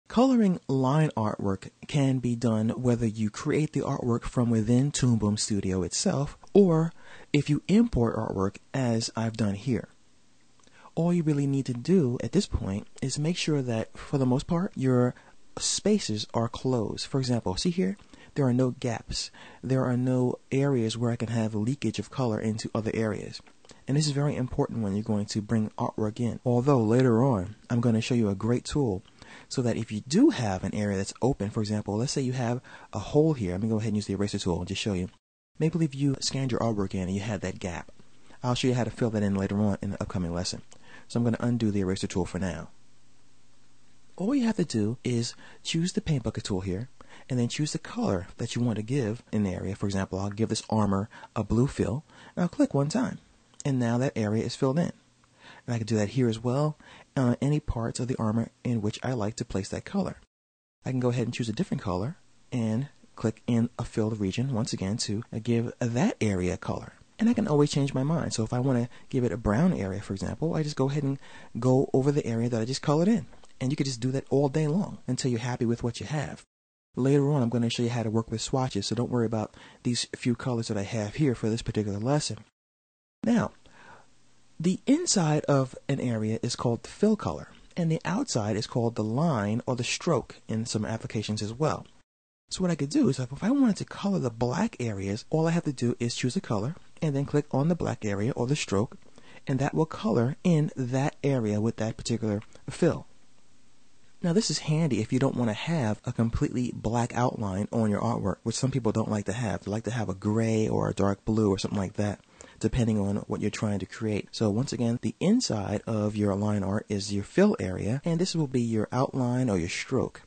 Coloring line artwork can be done whether you create the artwork from within Toom Studio itself or if you import artwork as I've done here. All you really need to do at this point is make sure that, for the most part, your spaces are closed. For example, see here? There are no gaps. There are no areas where I can have leakage of color into other areas. And this is very important when you're going to bring artwork in. Although later on, I'm going to show you a great tool so that if you do have an area that's open, for example, let's say you have a hole here. Let me go ahead and use the eraser tool and just show you. Maybe if you scanned your artwork in and you had that gap. I'll show you how to fill that in later on in the upcoming lesson. So I'm going to undo the eraser tool for now. All you have to do is choose the paint bucket tool here and then choose the color that you want to give in the area. For example, I'll give this armor a blue fill and I'll click one time. And now that area is filled in. And I can do that here as well on any parts of the armor in which I like to place that color. I can go ahead and choose a different color and click in a filled region once again to give that area color. And I can always change my mind. So if I want to give it a brown area, for example, I just go ahead and go over the area that I just colored in. And you can just do that all day long until you're happy with what you have. Later on, I'm going to show you how to work with swatches, so don't worry about these few colors that I have here for this particular lesson. Now, the inside of an area is called the fill color, and the outside is called the line or the stroke in some applications as well. So what I could do is if I wanted to color the black areas, all I have to do is choose a color and then click on the black area or the stroke, and that will color in that area with that particular fill. Now this is handy if you don't want to have a completely black outline on your artwork, which some people don't like to have. They like to have a gray or a dark blue or something like that, depending on what you're trying to create. So once again, the inside of your line art is your fill area, and this will be your outline or your stroke.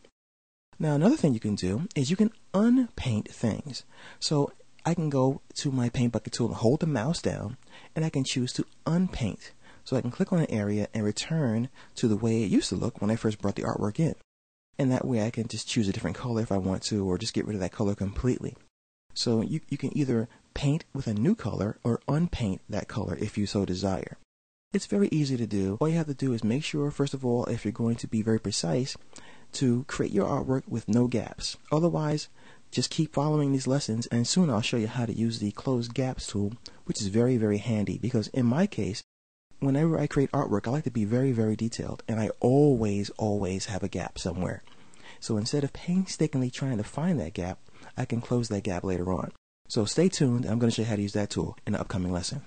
Now another thing you can do is you can unpaint things. So I can go to my paint bucket tool and hold the mouse down, and I can choose to unpaint. So I can click on an area and return to the way it used to look when I first brought the artwork in. And that way I can just choose a different color if I want to, or just get rid of that color completely. So you can either paint with a new color or unpaint that color if you so desire. It's very easy to do. All you have to do is make sure, first of all, if you're going to be very precise, to create your artwork with no gaps. Otherwise, just keep following these lessons, and soon I'll show you how to use the close gaps tool, which is very, very handy, because in my case, whenever I create artwork, I like to be very, very detailed, and I always have a gap somewhere. So instead of painstakingly trying to find that gap, I can close that gap later on. So stay tuned. I'm going to show you how to use that tool in the upcoming lesson.